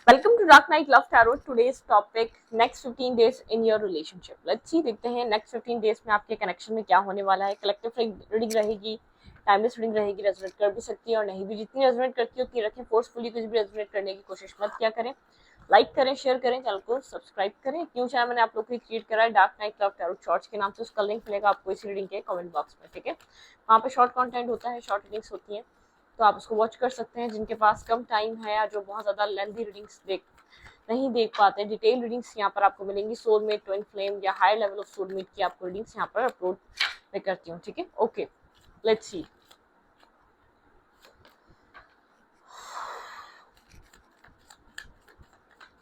Welcome to Dark Night Love Tarot. Today's topic next 15 days in your relationship. Let's see, देखते हैं next 15 days में आपके connection में क्या होने वाला है. कलेक्टिव रीडिंग रहेगी, टाइमलेस रीडिंग रहेगी, रेजोनेट कर भी सकती है और नहीं भी. जितनी रेजोनेट करती है उतनी रखें. फोर्सफुली कुछ भी रेजोनेट करने की कोशिश मत क्या करें. लाइक करें, शेयर करें, चैनल को सब्सक्राइब करें. क्यों चैनल मैंने आप लोग को क्रिएट करा है dark night love tarot shorts के नाम से. उसका लिंक मिलेगा आपको इस रीडिंग के कमेंट बॉक्स में. ठीक है, वहाँ पे शॉर्ट कंटेंट होता है, शॉर्ट रीडिंग्स होती हैं, तो आप उसको वॉच कर सकते हैं. जिनके पास कम टाइम है या जो बहुत ज़्यादा लेंथी रीडिंग्स नहीं देख पाते, डिटेल रीडिंग्स यहाँ पर आपको मिलेंगी. सोलमेट, ट्विन फ्लेम या हाई लेवल ऑफ सोलमेट की आपको रीडिंग्स यहाँ पर अपलोड मैं करती हूँ. ठीक है, okay, let's see.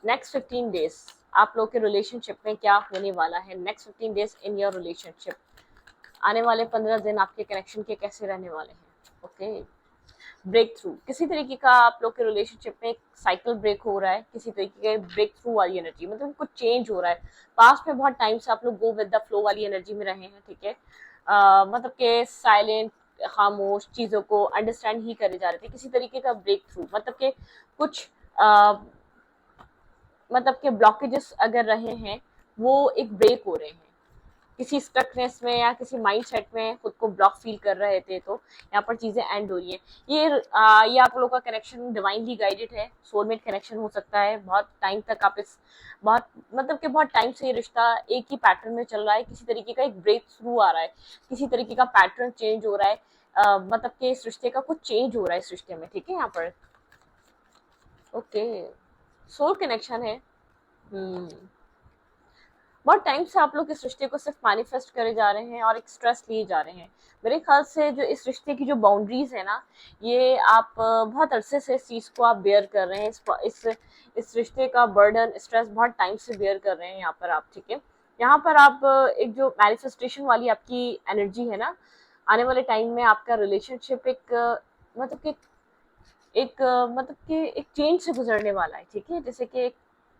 Next 15 days आप लोग के रिलेशनशिप में क्या होने वाला है. Next 15 days in your relationship, आने वाले 15 दिन आपके कनेक्शन के कैसे रहने वाले हैं. ओके, ब्रेक थ्रू, किसी तरीके का आप लोग के रिलेशनशिप में एक साइकिल ब्रेक हो रहा है. किसी तरीके का ब्रेक थ्रू वाली एनर्जी, मतलब कुछ चेंज हो रहा है. पास्ट में बहुत टाइम से आप लोग गो विद द फ्लो वाली एनर्जी में रहे हैं. ठीक है, मतलब के साइलेंट, खामोश चीजों को अंडरस्टैंड ही करे जा रहे थे. किसी तरीके का ब्रेक थ्रू, मतलब के कुछ मतलब के ब्लॉकेजेस अगर रहे हैं वो एक ब्रेक हो रहे हैं. किसी स्टकनेस में या किसी माइंडसेट में खुद को ब्लॉक फील कर रहे थे, तो यहाँ पर चीजें एंड हो रही हैं. ये आप लोगों का कनेक्शन डिवाइनली गाइडेड है. सोलमेट कनेक्शन हो सकता है. बहुत टाइम तक आप इस बहुत मतलब कि बहुत टाइम से ये रिश्ता एक ही पैटर्न में चल रहा है. किसी तरीके का एक ब्रेक थ्रू आ रहा है, किसी तरीके का पैटर्न चेंज हो रहा है. मतलब कि इस रिश्ते का कुछ चेंज हो रहा है इस रिश्ते में. ठीक है, यहाँ पर ओके, सोल कनेक्शन है. बहुत टाइम से आप लोग इस रिश्ते को सिर्फ मैनिफेस्ट करे जा रहे हैं और एक स्ट्रेस लिए जा रहे हैं. मेरे ख्याल से जो इस रिश्ते की जो बाउंड्रीज है ना, ये आप बहुत अरसे से इस चीज को आप बेयर कर रहे हैं. इस रिश्ते का बर्डन, स्ट्रेस बहुत टाइम से बेयर कर रहे हैं यहाँ पर आप. ठीक है, यहाँ पर आप एक जो मैनिफेस्टेशन वाली आपकी एनर्जी है ना, आने वाले टाइम में आपका रिलेशनशिप एक मतलब कि मतलब कि एक चेंज से गुजरने वाला है. ठीक है, जैसे कि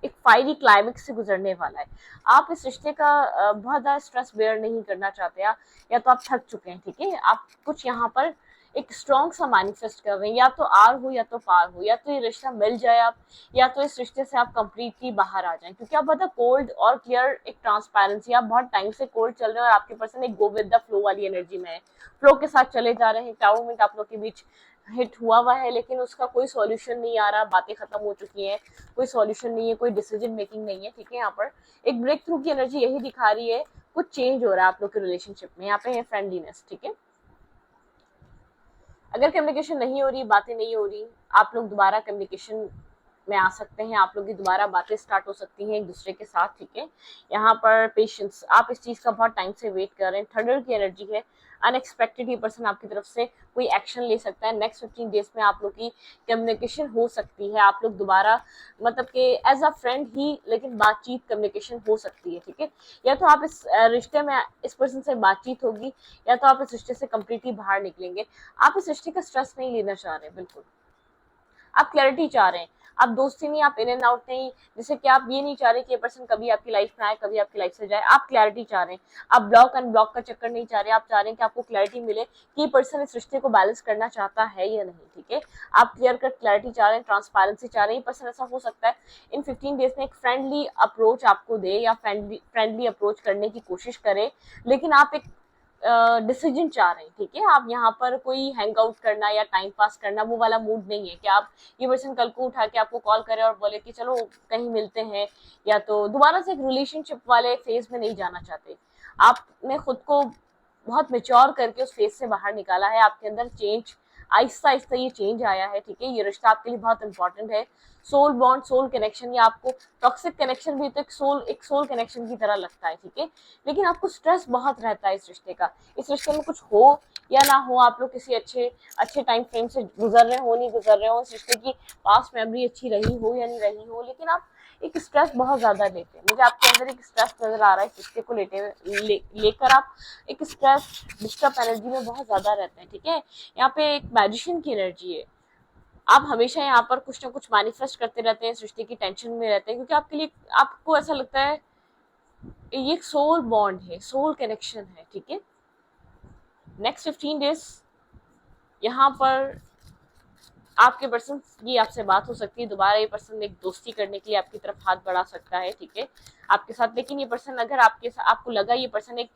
एक फायरी क्लाइमेक्स से गुजरने वाला है. आप इस रिश्ते का बहुत ज़्यादा स्ट्रेस बेयर नहीं करना चाहते, या तो आप थक चुके हैं. ठीक है, आप कुछ यहाँ पर एक स्ट्रॉन्ग सा मैनिफेस्ट कर रहे हैं. या तो आर हो या तो पार हो, या तो ये रिश्ता मिल जाए आप, या तो इस रिश्ते से आप कंप्लीटली बाहर आ जाएं. क्योंकि आप बहुत कोल्ड और क्लियर, एक ट्रांसपेरेंसी, आप बहुत टाइम से कोल्ड चल रहे हैं और आपके पर्सन एक गो विद द फ्लो वाली एनर्जी में है. फ्लो के साथ चले जा रहे हैं. टावर में आप लोग के बीच हिट हुआ है, लेकिन उसका कोई सॉल्यूशन नहीं आ रहा. बातें खत्म हो चुकी हैं, कोई सॉल्यूशन नहीं है, कोई डिसीजन मेकिंग नहीं है. ठीक है, यहाँ पर एक ब्रेक थ्रू की एनर्जी यही दिखा रही है. कुछ चेंज हो रहा है आप लोग के रिलेशनशिप में. यहाँ पे है फ्रेंडलीनेस. ठीक है, अगर कम्युनिकेशन नहीं हो रही, बातें नहीं हो रही, आप लोग दोबारा कम्युनिकेशन में आ सकते हैं. आप लोग की दोबारा बातें स्टार्ट हो सकती हैं एक दूसरे के साथ. ठीक है, यहाँ पर पेशेंस, आप इस चीज का बहुत टाइम से वेट कर रहे हैं. थंडर की एनर्जी है. अनएक्सपेक्टेड ये पर्सन आपकी तरफ से कोई एक्शन ले सकता है. नेक्स्ट 15 डेज में आप लोग की कम्युनिकेशन हो सकती है. आप लोग दोबारा मतलब कि एज अ फ्रेंड ही, लेकिन बातचीत कम्युनिकेशन हो सकती है. ठीक है, या तो आप इस रिश्ते में इस पर्सन से बातचीत होगी, या तो आप इस रिश्ते से कम्प्लीटली बाहर निकलेंगे. आप इस रिश्ते का स्ट्रेस नहीं लेना चाह रहे. बिल्कुल आप क्लैरिटी चाह रहे हैं. आप दोस्ती नहीं, आप इन एंड आउट नहीं. जैसे कि आप ये नहीं चाह रहे कि ये पर्सन कभी आपकी लाइफ में आए, कभी आपकी लाइफ से जाए. आप क्लैरिटी चाह रहे हैं. आप ब्लॉक अनब्लॉक का चक्कर नहीं चाह रहे. आप चाह रहे हैं कि आपको क्लैरिटी मिले कि ये पर्सन इस रिश्ते को बैलेंस करना चाहता है या नहीं. ठीक है, आप क्लियर कट क्लैरिटी चाह रहे हैं, ट्रांसपेरेंसी चाह रहे हैं. ये पर्सन ऐसा हो सकता है इन 15 डेज में एक फ्रेंडली अप्रोच आपको दे, या फ्रेंडली अप्रोच करने की कोशिश करे, लेकिन आप एक डिसीजन चाह रहे हैं. ठीक है, आप यहाँ पर कोई हैंग आउट करना या टाइम पास करना वो वाला मूड नहीं है कि आप ये पर्सन कल को उठा के आपको कॉल करे और बोले कि चलो कहीं मिलते हैं, या तो दोबारा से एक रिलेशनशिप वाले फेज में नहीं जाना चाहते. आपने खुद को बहुत मेच्योर करके उस फेज से बाहर निकाला है. आपके अंदर चेंज आहिस्ता आहिस्ता ये चेंज आया है. ठीक है, ये रिश्ता आपके लिए बहुत इंपॉर्टेंट है. सोल बॉन्ड, सोल कनेक्शन, या आपको टॉक्सिक कनेक्शन भी तो एक सोल कनेक्शन की तरह लगता है. ठीक है, लेकिन आपको स्ट्रेस बहुत रहता है इस रिश्ते का. इस रिश्ते में कुछ हो या ना हो, आप लोग किसी अच्छे अच्छे टाइम फ्रेम से गुजर रहे हो, नहीं गुजर रहे हो, इस रिश्ते की पास्ट मेमोरी अच्छी रही हो या नहीं रही हो, लेकिन आप एक स्ट्रेस बहुत ज्यादा लेते हैं. मुझे आपके अंदर एक स्ट्रेस नजर आ रहा है इस रिश्ते को लेकर. आप एक स्ट्रेस डिस्टर्ब एनर्जी में बहुत ज्यादा रहते हैं. ठीक है, यहाँ पे एक मैजिशियन की एनर्जी है. आप हमेशा यहाँ पर कुछ ना कुछ मैनिफेस्ट करते रहते हैं, इस रिश्ते की टेंशन में रहते हैं, क्योंकि आपके लिए आपको ऐसा लगता है ये एक सोल बॉन्ड है, सोल कनेक्शन है. ठीक है, नेक्स्ट 15 डेज यहाँ पर आपके पर्सन की आपसे बात हो सकती है, दोबारा ये पर्सन एक दोस्ती करने के लिए आपकी तरफ हाथ बढ़ा सकता है, ठीक है, आपके साथ। लेकिन ये पर्सन अगर आपको लगा ये पर्सन एक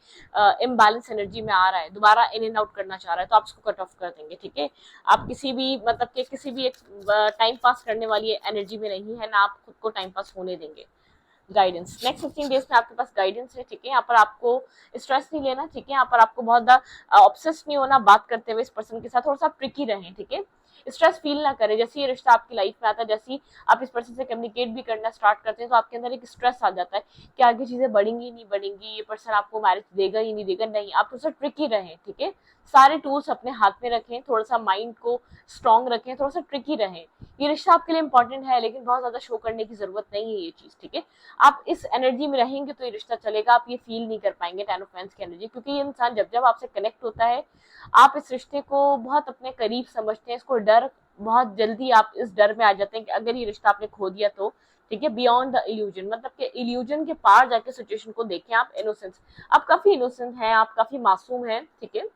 इम्बैलेंस एनर्जी में आ रहा है, दोबारा इन एंड आउट करना चाह रहा है, तो आप उसको कट ऑफ कर देंगे, ठीक है। आप किसी भी मतलब कि किसी भी एक टाइम पास करने वाली एनर्जी में नहीं है, ना आप खुद को टाइम पास होने देंगे। गाइडेंस नेक्स्ट 15 डेज में आपके पास गाइडेंस है, ठीक है। यहाँ पर आपको स्ट्रेस नहीं लेना, ठीक है। यहाँ पर आपको बहुत ज्यादा ऑब्सेस नहीं होना बात करते हुए इस पर्सन के साथ, थोड़ा सा ट्रिकी रहें, ठीक है। स्ट्रेस फील ना करें। जैसे ये रिश्ता आपकी लाइफ में आता है, जैसे आप इस पर्सन से कम्युनिकेट भी करना स्टार्ट करते हैं, तो आपके अंदर एक स्ट्रेस आ जाता है कि आगे चीजें बढ़ेंगी नहीं बढ़ेंगी, ये पर्सन आपको मैरिज देगा ही नहीं देगा। नहीं, आप थोड़ा सा ट्रिकी रहें, ठीक है। सारे टूल्स अपने हाथ में रखें, थोड़ा सा माइंड को स्ट्रांग रखें, थोड़ा सा ट्रिकी रहें। ये रिश्ता आपके लिए इंपॉर्टेंट है, लेकिन बहुत ज्यादा शो करने की जरूरत नहीं है ये चीज, ठीक है। आप इस एनर्जी में रहेंगे तो ये रिश्ता चलेगा, आप ये फील नहीं कर पाएंगे 10 ऑफ वांड्स की एनर्जी, क्योंकि ये इंसान जब जब आपसे कनेक्ट होता है, आप इस रिश्ते को बहुत अपने करीब समझते हैं, इसको डर, बहुत जल्दी आप इस डर में आ जाते हैं कि अगर ये रिश्ता आपने खो दिया तो, ठीक है। बियॉन्ड द इल्यूजन, मतलब कि इल्यूजन के पार जाके सिचुएशन को देखें आप। इनोसेंस, आप काफी इनोसेंट हैं, आप काफी मासूम हैं, ठीक है।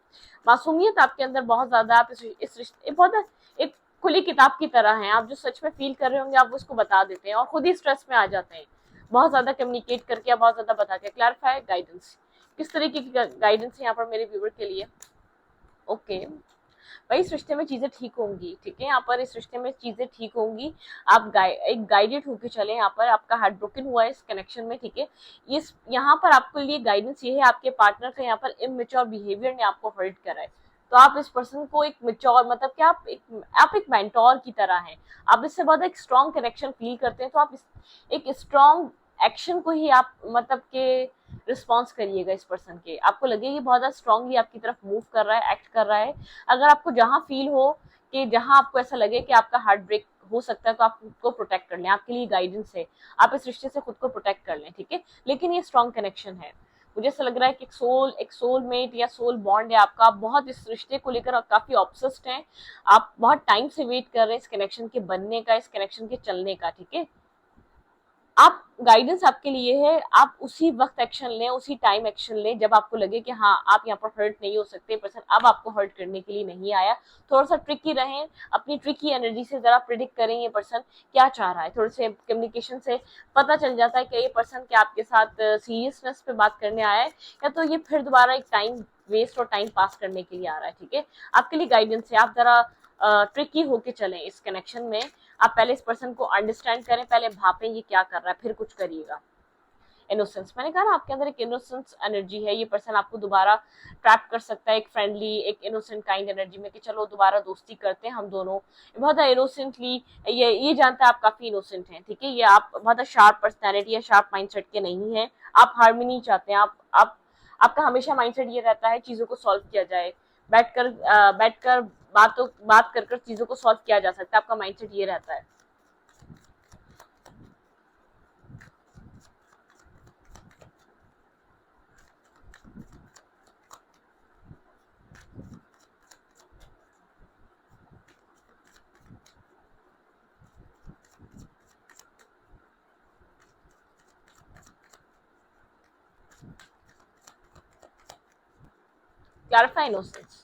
मासूमियत आपके अंदर बहुत ज्यादा, आप इस रिश्ते बहुत एक खुली किताब की तरह हैं। आप जो सच में फील कर रहे होंगे आप उसको बता देते हैं और खुद ही स्ट्रेस में आ जाते हैं, बहुत ज्यादा कम्युनिकेट करके या बहुत ज्यादा बता के। क्लैरिफाई गाइडेंस, किस तरीके की गाइडेंस है यहाँ पर मेरे व्यूअर के लिए? ओके, भाई इस रिश्ते में चीजें ठीक होंगी, ठीक है। यहाँ पर इस रिश्ते में चीजें ठीक होंगी। आप एक गाइडेड होके चले। यहाँ पर आपका हार्ट ब्रोकन हुआ है इस कनेक्शन में, ठीक है। इस यहाँ पर आपके लिए गाइडेंस ये है, आपके पार्टनर का यहाँ पर इमेच्योर बिहेवियर ने आपको हर्ट करा है, तो आप इस पर्सन को एक मेच्योर, मतलब कि आप एक मेंटोर की तरह हैं, आप इससे बहुत एक स्ट्रॉन्ग कनेक्शन फील करते हैं, तो आप एक स्ट्रॉन्ग एक्शन को ही आप मतलब के रिस्पॉन्स करिएगा इस पर्सन के। आपको लगे ये बहुत ज्यादा स्ट्रांगली आपकी तरफ मूव कर रहा है, एक्ट कर रहा है। अगर आपको जहां फील हो कि जहां आपको ऐसा लगे कि आपका हार्ट ब्रेक हो सकता है, तो आप खुद को प्रोटेक्ट कर लें, आपके लिए गाइडेंस है, आप इस रिश्ते से खुद को प्रोटेक्ट कर लें, ठीक है। लेकिन ये स्ट्रॉन्ग कनेक्शन है, मुझे ऐसा लग रहा है कि एक सोल मेट या सोल बॉन्ड है आपका। आप बहुत इस रिश्ते को लेकर काफी ऑब्सेस्ड हैं, आप बहुत टाइम से वेट कर रहे हैं इस कनेक्शन के बनने का, इस कनेक्शन के चलने का, ठीक है। आप गाइडेंस आपके लिए है, आप उसी वक्त एक्शन लें, उसी टाइम एक्शन लें जब आपको लगे कि हाँ आप यहाँ पर हर्ट नहीं हो सकते, पर्सन अब आपको हर्ट करने के लिए नहीं आया। थोड़ा सा ट्रिकी रहें, अपनी ट्रिकी एनर्जी से जरा प्रिडिक्ट करें ये पर्सन क्या चाह रहा है। थोड़े से कम्युनिकेशन से पता चल जाता है कि ये पर्सन क्या आपके साथ सीरियसनेस पे बात करने आया है, या तो ये फिर दोबारा एक टाइम वेस्ट और टाइम पास करने के लिए आ रहा है, ठीक है। आपके लिए गाइडेंस है, आप जरा ट्रिकी होके चलें इस कनेक्शन में। आप पहले इस पर्सन को अंडरस्टैंड करें, पहले भापें ये क्या कर रहा है, फिर कुछ करिएगा। इनोसेंस, मैंने कहा ना आपके अंदर एक इनोसेंस एनर्जी है, ये पर्सन आपको दोबारा ट्रैप कर सकता है एक फ्रेंडली, एक इनोसेंट काइंड एनर्जी में कि चलो दोबारा दोस्ती करते हैं हम दोनों। बहुत इनोसेंटली ये जानता है आप काफी इनोसेंट हैं, ठीक है। ये आप बहुत शार्प पर्सनैलिटी या शार्प माइंडसेट के नहीं है, आप हार्मनी चाहते हैं। आप आपका हमेशा माइंडसेट ये रहता है चीजों को सॉल्व किया जाए, बैठकर बात कर चीजों को सॉल्व किया जा सकता है, आपका माइंडसेट ये रहता है। क्लैरिफाई इनोसेंस,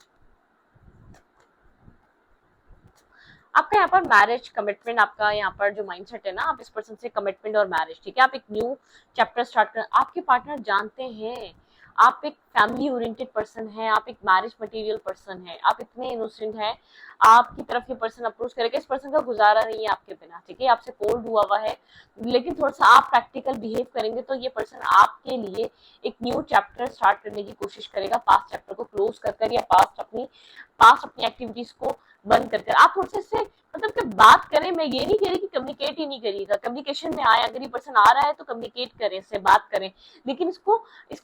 आपका यहाँ पर मैरिज कमिटमेंट, आपका यहाँ पर जो माइंडसेट है ना, आप इस पर्सन से कमिटमेंट और मैरिज, ठीक है। आप एक न्यू चैप्टर स्टार्ट कर, आपके पार्टनर जानते हैं आप एक फैमिली ओरिएंटेड पर्सन है, आप एक मैरिज मटेरियल पर्सन है, आप इतने इनोसेंट हैं, आपकी तरफ ये पर्सन अप्रोच करेगा, इस पर्सन का गुजारा नहीं है आपके बिना, ठीक है। आपसे कोल्ड हुआ है, लेकिन थोड़ा सा आप प्रैक्टिकल बिहेव करेंगे तो ये पर्सन आपके लिए एक न्यू चैप्टर स्टार्ट करने की कोशिश करेगा, पास्ट चैप्टर को क्लोज कर या पास्ट अपनी एक्टिविटीज को बंद कर आप थोड़ा से मतलब कि बात करें। मैं ये नहीं कह रही कि कम्युनिकेट ही नहीं करिएगा, कम्युनिकेशन में आए, अगर ये पर्सन आ रहा है तो कम्युनिकेट करें, इससे बात करें, लेकिन इसको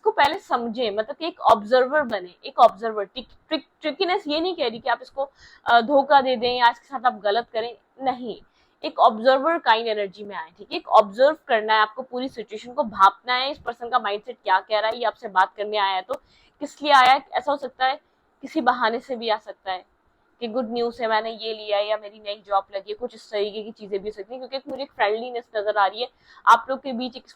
पहले समझें, मतलब कि एक ऑब्जर्वर बने, एक ऑब्जर्वर। ट्रिकीनेस ये नहीं कह रही कि आप इसको धोखा दे दें या इसके साथ आप गलत करें, नहीं, एक ऑब्जर्वर काइंड एनर्जी में आए, ठीक है। एक ऑब्जर्व करना है आपको, पूरी सिचुएशन को भापना है, इस पर्सन का माइंडसेट क्या कह रहा है, ये आपसे बात करने आया है तो किस लिए आया है। ऐसा हो सकता है किसी बहाने से भी आ सकता है, कि गुड न्यूज़ है, मैंने ये लिया है या मेरी नई जॉब लगी है, कुछ इस तरीके की चीज़ें भी हो सकती हैं, क्योंकि मुझे एक फ्रेंडलीनेस नज़र आ रही है, आप लोग के बीच एक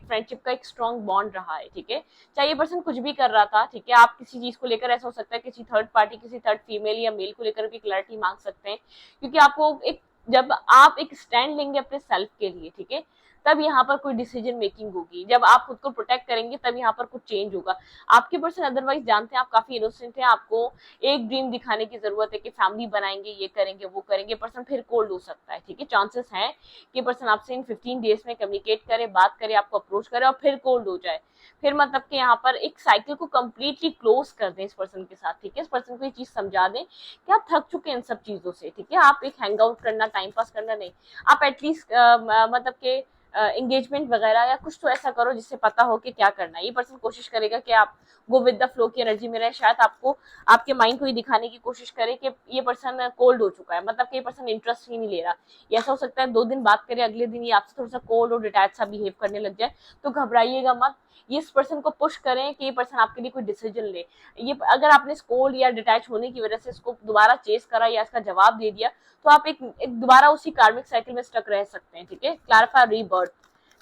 फ्रेंडशिप का एक स्ट्रॉन्ग बॉन्ड रहा है, ठीक है। चाहे ये पर्सन कुछ भी कर रहा था, ठीक है, आप किसी चीज़ को लेकर ऐसा हो सकता है किसी थर्ड पार्टी, किसी थर्ड फीमेल या मेल को लेकर भी क्लैरिटी मांग सकते हैं, क्योंकि आपको एक, जब आप एक स्टैंड लेंगे अपने सेल्फ के लिए, ठीक है, तब यहाँ पर कोई डिसीजन मेकिंग होगी, जब आप खुद को प्रोटेक्ट करेंगे तब यहाँ पर कुछ चेंज होगा। आपके पर्सन अदरवाइज जानते हैं आप काफी इनोसेंट हैं, आपको एक ड्रीम दिखाने की जरूरत है कि फैमिली बनाएंगे, ये करेंगे वो करेंगे, पर्सन फिर कोल्ड हो सकता है, ठीक है। चांसेस हैं कि पर्सन आपसे इन 15 डेज में कम्युनिकेट करे, बात करे, आपको अप्रोच करे और फिर कोल्ड हो जाए, फिर मतलब कि यहाँ पर एक साइकिल को कंप्लीटली क्लोज कर दें इस पर्सन के साथ, ठीक है। इस पर्सन को ये चीज समझा दें कि आप थक चुके हैं इन सब चीजों से, ठीक है। आप एक हैंग आउट करना, टाइम पास करना नहीं, आप एटलीस्ट मतलब के एंगेजमेंट वगैरह या कुछ तो ऐसा करो जिससे पता हो कि क्या करना है। ये पर्सन कोशिश करेगा कि आप गो विद द फ्लो की एनर्जी में रहे, शायद आपको आपके माइंड को ये दिखाने की कोशिश करे कि ये पर्सन कोल्ड हो चुका है, मतलब कि ये पर्सन इंटरेस्ट ही नहीं ले रहा। ये ऐसा हो सकता है 2 दिन बात करे, अगले दिन ये आपसे थोड़ा सा कोल्ड और डिटैच सा बिहेव करने लग जाए, तो घबराइएगा मत। ये इस पर्सन को पुश करें कि ये पर्सन आपके लिए कोई डिसीजन ले। ये अगर आपने कोल्ड या डिटैच होने की वजह से इसको दोबारा चेस करा या इसका जवाब दे दिया, तो आप एक दोबारा उसी कार्मिक साइकिल में स्टक रह सकते हैं, ठीक है। क्लैरिफाई रीबर्थ,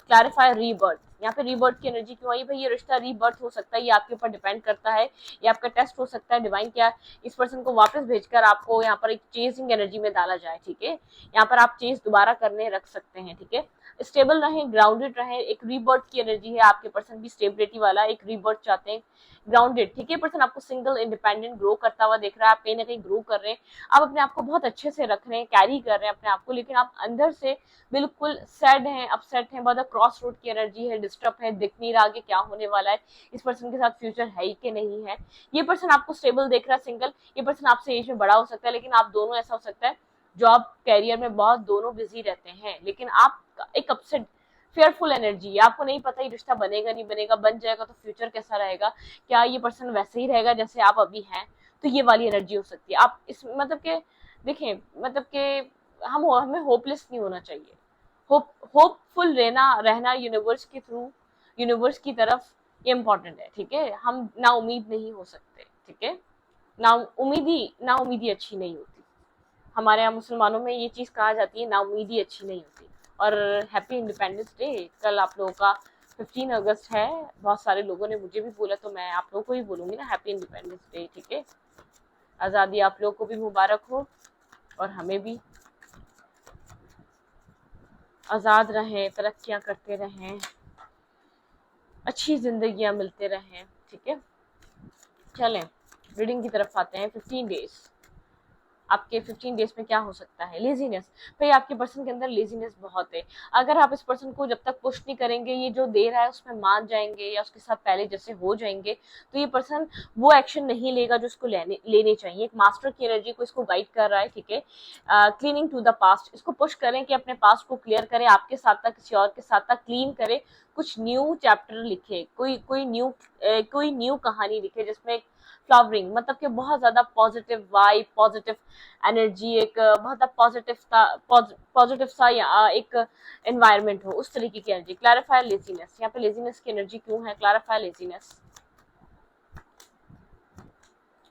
क्लैरिफाई रीबर्थ, यहाँ पे रीबर्थ की एनर्जी क्यों आई भाई, ये रिश्ता रीबर्थ हो सकता है, ये आपके ऊपर डिपेंड करता है, ये आपका टेस्ट हो सकता है डिवाइन क्या इस पर्सन को वापस भेजकर आपको यहाँ पर एक चेजिंग एनर्जी में डाला जाए, ठीक है। यहाँ पर आप चेज दोबारा करने रख सकते हैं, ठीक है। स्टेबल रहें, ग्राउंडेड रहें, एक रीबर्थ की एनर्जी है, आपके पर्सन भी स्टेबिलिटी वाला एक रीबर्थ चाहते हैं, ग्राउंडेड, ठीक है। पर्सन आपको सिंगल इंडिपेंडेंट ग्रो करता हुआ देख रहा है, आप कहीं ना कहीं ग्रो कर रहे हैं, आप अपने आप को बहुत अच्छे से रख रहे हैं, कैरी कर रहे हैं अपने आप को, लेकिन आप अंदर से बिल्कुल सैड हैं, अपसेट हैं, बहुत क्रॉस रोड की एनर्जी है, डिस्टर्ब है, दिख नहीं रहा आगे क्या होने वाला है, इस पर्सन के साथ फ्यूचर है ही कि नहीं है। ये पर्सन आपको स्टेबल देख रहा है, सिंगल, ये पर्सन आपसे एज में बड़ा हो सकता है, लेकिन आप दोनों ऐसा हो सकता है जॉब कैरियर में बहुत दोनों बिजी रहते हैं, लेकिन आप एक अपसेट फेयरफुल एनर्जी है, आपको नहीं पता ये रिश्ता बनेगा नहीं बनेगा, बन जाएगा तो फ्यूचर कैसा रहेगा, क्या ये पर्सन वैसे ही रहेगा जैसे आप अभी हैं, तो ये वाली एनर्जी हो सकती है। आप इस मतलब के देखें, मतलब के हमें होपलेस नहीं होना चाहिए, होपफुल रहना यूनिवर्स के थ्रू, यूनिवर्स की तरफ, ये इम्पोर्टेंट है, ठीक है। हम ना उम्मीद नहीं हो सकते, ठीक है। ना उम्मीदी अच्छी नहीं होती, हमारे यहाँ मुसलमानों में ये चीज़ कहा जाती है, ना उम्मीदी अच्छी नहीं होती। और हैप्पी इंडिपेंडेंस डे, कल आप लोगों का 15 अगस्त है, बहुत सारे लोगों ने मुझे भी बोला, तो मैं आप लोगों को ही बोलूँगी ना, हैप्पी इंडिपेंडेंस डे, ठीक है। आज़ादी आप लोगों को भी मुबारक हो और हमें भी। आज़ाद रहें, तरक्कियाँ करते रहें, अच्छी जिंदगियाँ मिलते रहें, ठीक है। चलें रीडिंग की तरफ आते हैं। 15 डेज, आपके 15 डेज में क्या हो सकता है। लेजीनेस, भाई आपके पर्सन के अंदर लेजीनेस बहुत है, अगर आप इस पर्सन को जब तक पुश नहीं करेंगे, ये जो दे रहा है उसमें मान जाएंगे या उसके साथ पहले जैसे हो जाएंगे, तो ये पर्सन वो एक्शन नहीं लेगा जो इसको लेने चाहिए। एक मास्टर की एनर्जी को इसको गाइड कर रहा है, ठीक है। क्लीनिंग टू द पास्ट, इसको पुश करें कि अपने पास्ट को क्लियर करें, आपके साथ तक किसी और के साथ तक क्लीन करे, कुछ न्यू चैप्टर लिखे, कोई न्यू कहानी लिखे जिसमें फ्लावरिंग, मतलब कि बहुत ज्यादा पॉजिटिव वाइब, पॉजिटिव एनर्जी, एक बहुत पॉजिटिव सा एक एनवायरनमेंट हो, उस तरीके की एनर्जी। क्लैरिफाई लेजीनेस, यहाँ पे लेजीनेस की एनर्जी क्यों है, क्लैरिफाई लेजीनेस,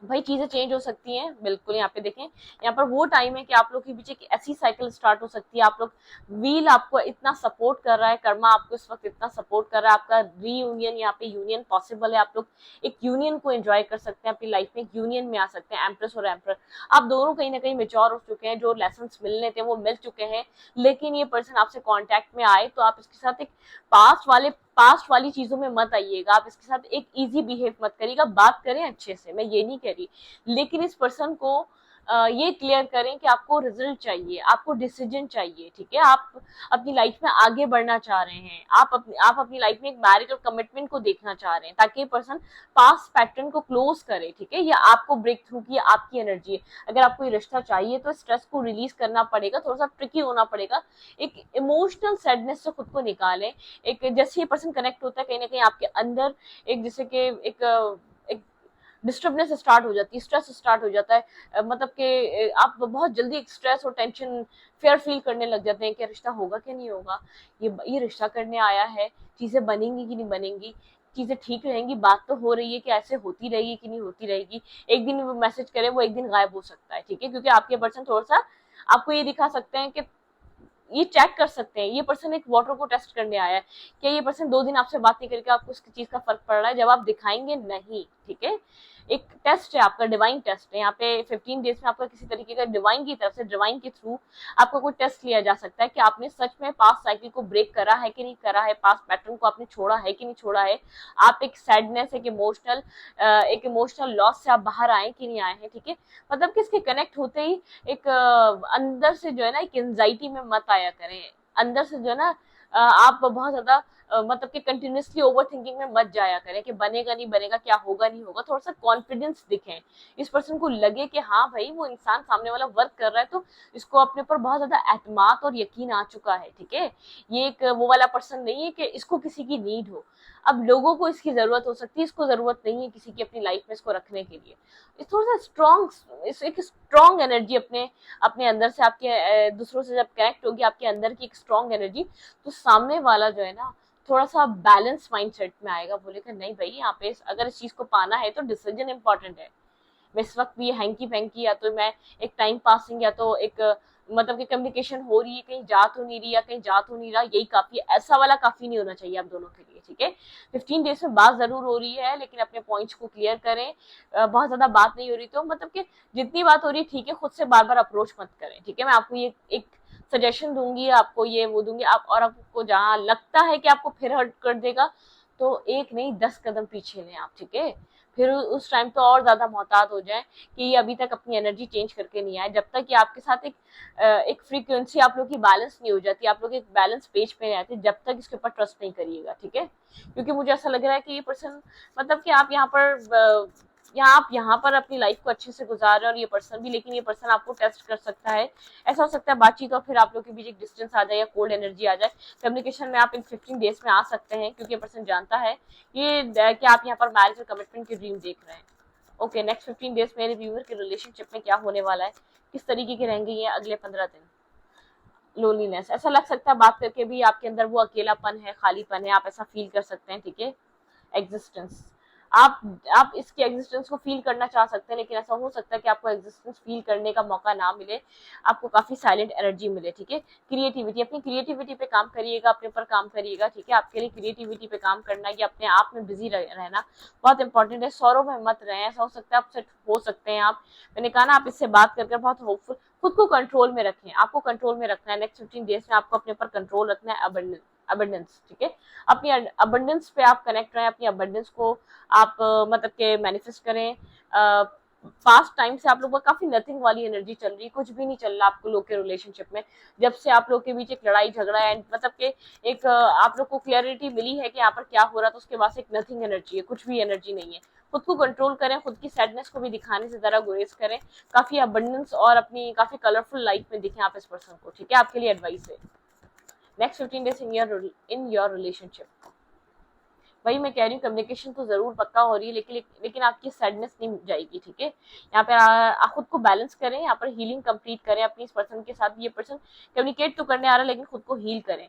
भाई चीजें चेंज हो सकती हैं, बिल्कुल। यहाँ पे देखें, यहाँ पर वो टाइम है कि आप लोग के बीच एक ऐसी साइकिल स्टार्ट हो सकती है, आप लोग व्हील आपको इतना सपोर्ट कर रहा है, कर्मा आपको इस वक्त इतना सपोर्ट कर रहा है, आपका रीयूनियन, यहाँ पे यूनियन पॉसिबल है, आप लोग एक यूनियन को एंजॉय कर सकते हैं, अपनी लाइफ में एक यूनियन में आ सकते हैं। एम्प्रेस और एम्पर, आप दोनों कहीं ना कहीं मेच्योर हो चुके हैं, जो लेसन मिलने थे वो मिल चुके हैं, लेकिन ये पर्सन आपसे कॉन्टेक्ट में आए तो आप इसके साथ एक पास्ट वाली चीजों में मत आइएगा, आप इसके साथ एक इजी बिहेव मत करिएगा, बात करें अच्छे से, मैं ये नहीं कह रही, लेकिन इस पर्सन को ये क्लियर करें कि आपको रिजल्ट चाहिए, आपको डिसीजन चाहिए, ठीक है। आप अपनी लाइफ में आगे बढ़ना चाह रहे हैं, आप अपनी लाइफ में एक मैरिज और कमिटमेंट को देखना चाह रहे हैं, ताकि ये पर्सन पास्ट पैटर्न को क्लोज करे, ठीक है। ये आपको ब्रेक थ्रू की आपकी एनर्जी है। अगर आपको ये रिश्ता चाहिए तो स्ट्रेस को रिलीज करना पड़ेगा, थोड़ा सा ट्रिकी होना पड़ेगा, एक इमोशनल सैडनेस से खुद को निकालें। एक जैसे ये पर्सन कनेक्ट होता है, कहीं ना कहीं आपके अंदर एक जैसे कि एक डिस्टर्बनेस स्टार्ट हो जाती है, स्ट्रेस स्टार्ट हो जाता है, मतलब कि आप बहुत जल्दी एक स्ट्रेस और टेंशन फेयर फील करने लग जाते हैं कि रिश्ता होगा कि नहीं होगा, ये रिश्ता करने आया है, चीजें बनेंगी कि नहीं बनेंगी, चीजें ठीक रहेंगी, बात तो हो रही है कि ऐसे होती रहेगी कि नहीं होती रहेगी, एक दिन वो मैसेज करे वो एक दिन गायब हो सकता है, ठीक है, क्योंकि आपके पर्सन थोड़ा सा आपको ये दिखा सकते हैं कि ये चेक कर सकते हैं ये पर्सन एक वाटर को टेस्ट करने आया है, क्या ये पर्सन 2 दिन आपसे बात नहीं करके आपको उसकी चीज का फर्क पड़ रहा है, जब आप दिखाएंगे नहीं, ठीक है। एक टेस्ट है आपका, डिवाइन टेस्ट है यहाँ पे 15 डेज में आपका किसी तरीके का डिवाइन की तरफ से, डिवाइन के थ्रू आपका कोई टेस्ट लिया जा सकता है कि आपने सच में पास्ट साइकिल को ब्रेक करा है कि नहीं करा है, पास्ट पैटर्न को आपने छोड़ा है कि नहीं छोड़ा है, आप एक सैडनेस एक इमोशनल लॉस से आप बाहर आए कि नहीं आए हैं, ठीक है। मतलब कि इसके कनेक्ट होते ही एक अंदर से जो है ना एक एंजाइटी में मत आया करें, अंदर से जो है ना आप बहुत ज्यादा मतलब कि कंटिन्यूसली ओवर थिंकिंग में मत जाया करें कि बनेगा नहीं बनेगा, क्या होगा नहीं होगा, थोड़ा सा कॉन्फिडेंस दिखे, इस पर्सन को लगे कि हाँ भाई वो इंसान सामने वाला वर्क कर रहा है तो इसको अपने ऊपर बहुत ज्यादा एतमाद और यकीन आ चुका है, ठीक है। ये एक वो वाला पर्सन नहीं है कि इसको किसी की नीड हो, अब लोगों को इसकी जरूरत हो सकती है, इसको जरूरत नहीं है किसी की अपनी लाइफ में इसको रखने के लिए। इस थोड़ा सा एक स्ट्रॉन्ग एनर्जी अपने अपने अंदर से आपके दूसरों से जब कनेक्ट होगी, आपके अंदर की एक स्ट्रॉन्ग एनर्जी, तो सामने वाला जो है ना थोड़ा सा बैलेंस माइंडसेट में आएगा, बोलेगा नहीं भाई यहाँ पे अगर इस चीज को पाना है तो डिसीजन इंपॉर्टेंट है, मैं इस वक्त भी हैंकी पैंकी या तो मैं एक टाइम पासिंग या तो एक मतलब कि कम्युनिकेशन हो रही है, कहीं जा तो नहीं रही या कहीं जा तो नहीं रहा, यही काफी है, ऐसा वाला काफी नहीं होना चाहिए आप दोनों के लिए, ठीक है। 15 डेज में बात जरूर हो रही है लेकिन अपने पॉइंट्स को क्लियर करें, बहुत ज्यादा बात नहीं हो रही तो मतलब कि जितनी बात हो रही है ठीक है, खुद से बार बार अप्रोच मत करें, ठीक है। मैं आपको ये एक सजेशन दूंगी, आपको ये वो दूंगी, आप और आपको जहाँ लगता है कि आपको फिर हर्ट कर देगा तो एक नहीं 10 कदम पीछे लें आप, ठीक है। फिर उस टाइम तो और ज्यादा मोहतात हो जाए कि ये अभी तक अपनी एनर्जी चेंज करके नहीं आए, जब तक कि आपके साथ एक फ्रीक्वेंसी आप लोग की बैलेंस नहीं हो जाती, आप लोग एक बैलेंस पेज पे नहीं आते, जब तक इसके ऊपर ट्रस्ट नहीं करिएगा, ठीक है। क्योंकि मुझे ऐसा लग रहा है कि ये पर्सन मतलब कि आप यहाँ पर अपनी लाइफ को अच्छे से गुजार रहे हैं और ये पर्सन भी, लेकिन ये पर्सन आपको टेस्ट कर सकता है, ऐसा हो सकता है बातचीत और फिर आप लोग के बीच एक डिस्टेंस आ जाए या कोल्ड एनर्जी आ जाए, कम्युनिकेशन में आप इन 15 डेज में आ सकते हैं क्योंकि ये पर्सन जानता है ये कि आप यहाँ पर मैरिज और कमिटमेंट की ड्रीम देख रहे हैं। ओके, नेक्स्ट 15 डेज मेरे व्यूअर के रिलेशनशिप में क्या होने वाला है, किस तरीके के रहेंगे ये अगले 15 दिन। लोनलीनेस, ऐसा लग सकता है बात करके भी आपके अंदर वो अकेलापन है, खालीपन है, आप ऐसा फील कर सकते हैं, ठीक है। एग्जिस्टेंस, आप आप इसके एग्जिस्टेंस को फील करना चाह सकते हैं लेकिन ऐसा हो सकता है कि आपको एग्जिस्टेंस फील करने का मौका ना मिले, आपको काफी साइलेंट एनर्जी मिले, ठीक है। क्रिएटिविटी, अपनी क्रिएटिविटी पे काम करिएगा, अपने ऊपर काम करिएगा, ठीक है। आपके लिए क्रिएटिविटी पे काम करना या अपने आप में बिजी रहना बहुत इंपॉर्टेंट है, सौरों में मत रहें, ऐसा हो सकता है अपसेट हो सकते हैं आप, मैंने कहा ना आप इससे बात करके बहुत होपफुल, खुद को कंट्रोल में रखें, आपको कंट्रोल में रखना है, नेक्स्ट 15 डेज में आपको अपने ऊपर कंट्रोल रखना है, अबंडेंस, ठीक है। अपनी अबंडेंस पे आप कनेक्ट रहें, अपनी अबंडेंस को आप मतलब के मैनिफेस्ट करें। पास्ट टाइम से आप लोगों का काफी नथिंग वाली एनर्जी चल रही है, कुछ भी नहीं चल रहा आपको लोग के रिलेशनशिप में, जब से आप लोग के बीच एक लड़ाई झगड़ा है, मतलब के एक आप लोग को क्लैरिटी मिली है कि यहाँ पर क्या हो रहा है, तो उसके बाद एक नथिंग एनर्जी है, कुछ भी एनर्जी नहीं है। खुद को कंट्रोल करें, खुद की सैडनेस को भी दिखाने से जरा गुरेज करें, काफी अबंडेंस और अपनी काफी कलरफुल लाइफ में दिखें आप इस पर्सन को, ठीक है। आपके लिए एडवाइस है next 15 days in your relationship. वही मैं कह रही हूँ, कम्युनिकेशन तो जरूर पक्का हो रही है लेकिन आपकी सैडनेस नहीं जाएगी, ठीक है। यहाँ पे खुद को बैलेंस करें, यहाँ पर हीलिंग कंप्लीट करें अपनी इस पर्सन के साथ, ये पर्सन कम्युनिकेट तो करने आ रहा है लेकिन खुद को हील करें,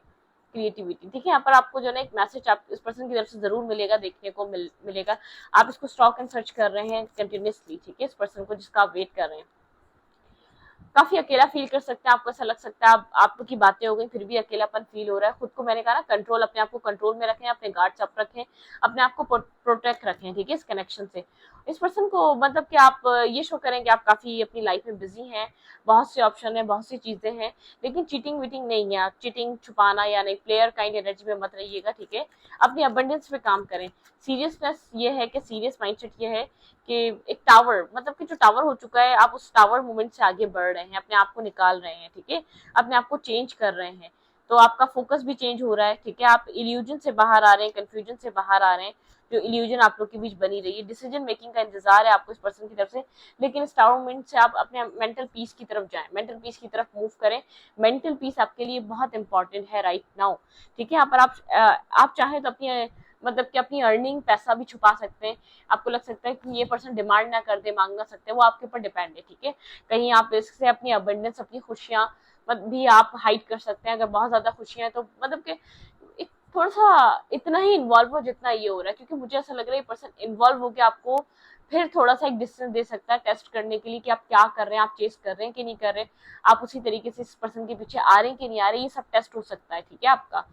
क्रिएटिविटी, ठीक है। यहाँ पर आपको जो है ना एक मैसेज आप इस पर्सन की तरफ से जरूर मिलेगा, देखने को मिलेगा, आप इसको स्टॉक एंड सर्च कर रहे हैं कंटिन्यूसली, ठीक है, इस पर्सन को जिसका आप वेट कर रहे हैं। काफी अकेला फील कर सकते हैं, आपको ऐसा लग सकता है आप की बातें हो गई फिर भी अकेलापन फील हो रहा है, खुद को मैंने कहा ना कंट्रोल, अपने आप को कंट्रोल में रखें, अपने गार्ड्स अप रखें, अपने आप को प्रोटेक्ट रखें, ठीक है, इस कनेक्शन से। इस पर्सन को मतलब कि आप ये शो करें कि आप काफी अपनी लाइफ में बिजी हैं, बहुत से ऑप्शन है, बहुत सी चीजें हैं, लेकिन चीटिंग वीटिंग नहीं है, चीटिंग छुपाना या नहीं, प्लेयर काइंड एनर्जी में मत रहिएगा, ठीक है। अपनी अबंडेंस पे काम करें, सीरियसनेस ये है कि सीरियस माइंडसेट ये है कि एक टावर, मतलब कि जो टावर हो चुका है आप उस टावर मूवमेंट से आगे बढ़ रहे हैं, अपने आप को निकाल रहे हैं, ठीक है, अपने आप को चेंज कर रहे हैं, तो आपका फोकस भी चेंज हो रहा है, ठीक है। आप इल्यूजन से बाहर आ रहे हैं, कंफ्यूजन से बाहर आ रहे हैं, जो इल्यूजन आप लोग के बीच बनी रही है, डिसीजन मेकिंग का इंतजार है आपको इस पर्सन की तरफ से, लेकिन इस टावर मूवमेंट से आप अपने मेंटल पीस की तरफ जाएं, मेंटल पीस की तरफ मूव करें, मेंटल पीस आपके लिए बहुत इंपॉर्टेंट है राइट नाउ, ठीक है। यहाँ पर आप चाहें तो अपनी मतलब कि अपनी अर्निंग पैसा भी छुपा सकते हैं, आपको लग सकता है कि ये पर्सन डिमांड ना कर दे, मांग ना सकते, वो आपके ऊपर डिपेंड है, ठीक है। कहीं आप इससे अपनी अबंडेंस, अपनी खुशियां भी आप हाइड कर सकते हैं, अगर बहुत ज्यादा खुशियां हैं तो मतलब कि एक थोड़ा सा इतना ही इन्वॉल्व हो जितना ये हो रहा है, क्योंकि मुझे ऐसा लग रहा है ये पर्सन इन्वॉल्व होकर आपको फिर थोड़ा सा एक डिस्टेंस दे सकता है टेस्ट करने के लिए कि आप क्या कर रहे हैं, आप चेस कर रहे हैं कि नहीं कर रहे, आप उसी तरीके से इस पर्सन के पीछे आ रहे हैं कि नहीं आ रहे, ये सब टेस्ट हो सकता है, ठीक है आपका।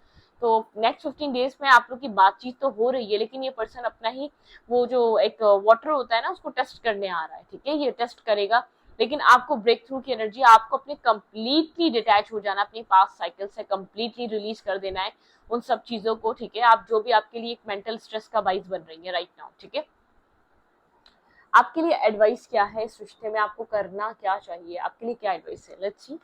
तो नेक्स्ट 15 डेज में आप लोग की बातचीत तो हो रही है, लेकिन ये पर्सन अपना ही वो जो एक वाटर होता है ना उसको टेस्ट करने आ रहा है, ठीक है, ये टेस्ट करेगा। लेकिन आपको ब्रेक थ्रू की एनर्जी, आपको अपने कंप्लीटली डिटैच हो जाना, अपनी पास्ट साइकिल से कंप्लीटली रिलीज कर देना है उन सब चीजों को, ठीक है। आप जो भी आपके लिए एक मेंटल स्ट्रेस का बाइस बन रही है राइट नाउ, ठीक है। आपके लिए एडवाइस क्या है इस रिश्ते में, आपको करना क्या चाहिए, आपके लिए क्या एडवाइस है, लेट्स सी।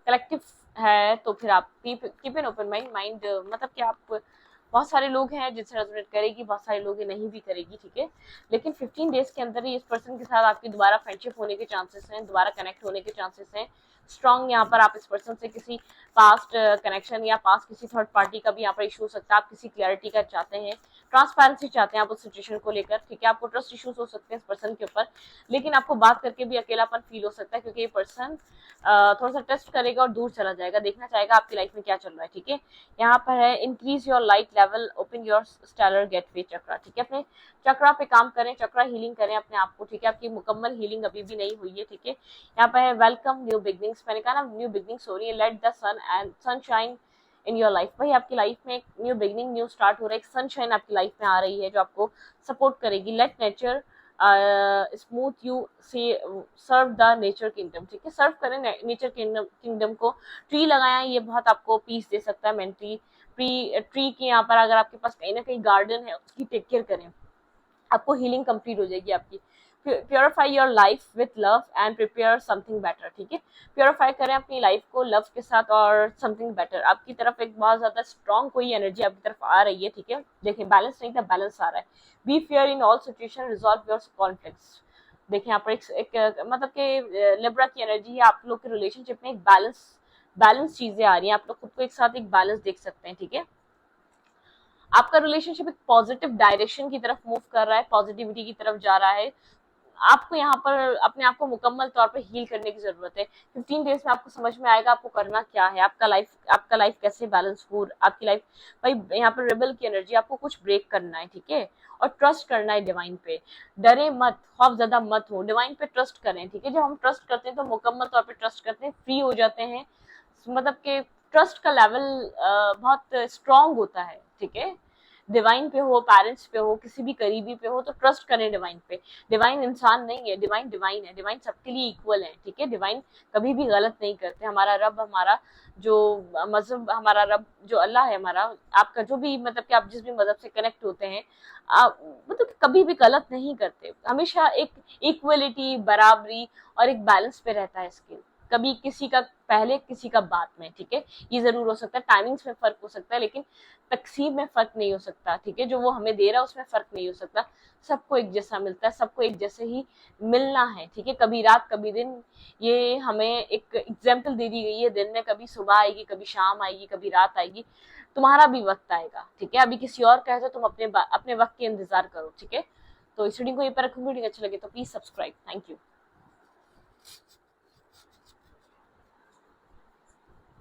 कलेक्टिव है तो फिर आप कीप एन ओपन माइंड, मतलब कि आप, बहुत सारे लोग हैं जिनसे रेजोनेट करेगी, बहुत सारे लोग नहीं भी करेगी, ठीक है। लेकिन 15 डेज के अंदर ही इस पर्सन के साथ आपकी दोबारा फ्रेंडशिप होने के चांसेस हैं, दोबारा कनेक्ट होने के चांसेस हैं स्ट्रॉन्ग। यहाँ पर आप इस पर्सन से किसी पास्ट कनेक्शन या पास्ट किसी थर्ड पार्टी का भी यहाँ पर इशू हो सकता है, आप किसी क्लैरिटी का चाहते हैं, ट्रांसपेरेंसी चाहते हैं आप उस सिचुएशन को लेकर, ठीक है। आपको ट्रस्ट इश्यूज हो सकते हैं इस पर्सन के ऊपर, लेकिन आपको बात करके भी अकेलापन फील हो सकता है, क्योंकि ये पर्सन थोड़ा सा टेस्ट करेगा और दूर चला जाएगा, देखना चाहेगा आपकी लाइफ में क्या चल रहा है, ठीक है। यहाँ पर है increase your light level, open your stellar gateway chakra, ठीक है। अपने चक्रा पे काम करें, चक्रा हीलिंग करें अपने आप को, ठीक है। आपकी मुकम्मल हीलिंग अभी भी नहीं हुई है, ठीक है। यहाँ पर है वेलकम न्यू बिगनिंग्स, मैंने कहा ना न्यू बिगनिंग्स हो रही है, let the sun and sunshine in your life. भाई आपकी लाइफ में एक न्यू बिगनिंग, न्यू स्टार्ट हो रहा है, एक सनशाइन आपकी लाइफ में आ रही है जो आपको सपोर्ट करेगी। लेट नेचर स्मूथ यू से सर्व द नेचर किंगडम, ठीक है। सर्व करें नेचर किंगडम को, ट्री लगाया, ये बहुत आपको पीस दे सकता है मेंटली। ट्री के यहाँ पर अगर आपके पास कहीं ना कहीं गार्डन है उसकी टेक केयर करें, आपको हीलिंग कंप्लीट हो जाएगी आपकी। Purify your life with love and prepare something better, ठीक है। प्योरीफाई करें अपनी लाइफ को लव के साथ और समथिंग बेटर, आपकी तरफ एक बहुत ज्यादा स्ट्रॉन्ग कोई एनर्जी आपकी तरफ आ रही है, ठीक है। देखिए बैलेंस नहीं था, बैलेंस आ रहा है। Be fair in all situation, resolve your conflicts. देखिए यहाँ पर एक मतलब कि लिब्रा की एनर्जी है, आप लोग के रिलेशनशिप में एक बैलेंस चीजें आ रही हैं, आप लोग खुद को एक साथ एक बैलेंस देख सकते हैं, ठीक है। आपका रिलेशनशिप एक पॉजिटिव डायरेक्शन की तरफ मूव कर रहा है, पॉजिटिविटी की तरफ जा रहा है। आपको यहाँ पर अपने आप को मुकम्मल तौर पे हील करने की जरूरत है। 15 डेज में आपको समझ में आएगा आपको करना क्या है, आपका लाइफ कैसे बैलेंस हो, आपकी लाइफ। भाई यहाँ पर रेबल की एनर्जी, आपको कुछ ब्रेक करना है, ठीक है, और ट्रस्ट करना है डिवाइन पे। डरे मत, खौफ ज्यादा मत हो, डिवाइन पे ट्रस्ट करें, ठीक है। जब हम ट्रस्ट करते हैं तो मुकम्मल तौर पे ट्रस्ट करते हैं, फ्री हो जाते हैं, मतलब कि ट्रस्ट का लेवल बहुत स्ट्रांग होता है, ठीक है। डिवाइन पे हो, पेरेंट्स पे हो, किसी भी करीबी पे हो, तो ट्रस्ट करें डिवाइन पे। डिवाइन इंसान नहीं है, डिवाइन डिवाइन है, डिवाइन सबके लिए इक्वल है, ठीक है। डिवाइन कभी भी गलत नहीं करते। हमारा रब, हमारा जो मजहब, हमारा रब जो अल्लाह है हमारा, आपका जो भी मतलब कि आप जिस भी मजहब से कनेक्ट होते हैं, आप मतलब कभी भी गलत नहीं करते, हमेशा एक इक्वलिटी, बराबरी और एक बैलेंस पे रहता है स्किल, कभी किसी का पहले किसी का बाद में, ठीक है। ये जरूर हो सकता है टाइमिंग्स में फर्क हो सकता है, लेकिन तकसीब में फर्क नहीं हो सकता, ठीक है। जो वो हमें दे रहा है उसमें फर्क नहीं हो सकता, सबको एक जैसा मिलता है, सबको एक जैसे ही मिलना है, ठीक है। कभी रात कभी दिन, ये हमें एक एग्जाम्पल दे दी गई है, दिन में कभी सुबह आएगी, कभी शाम आएगी, कभी रात आएगी, तुम्हारा भी वक्त आएगा, ठीक है। अभी किसी और का है तो तुम अपने वक्त के इंतजार करो, ठीक है। तो इस वीडियो को ये पर रखूंगी, वीडियो अच्छा लगे तो प्लीज सब्सक्राइब, थैंक यू।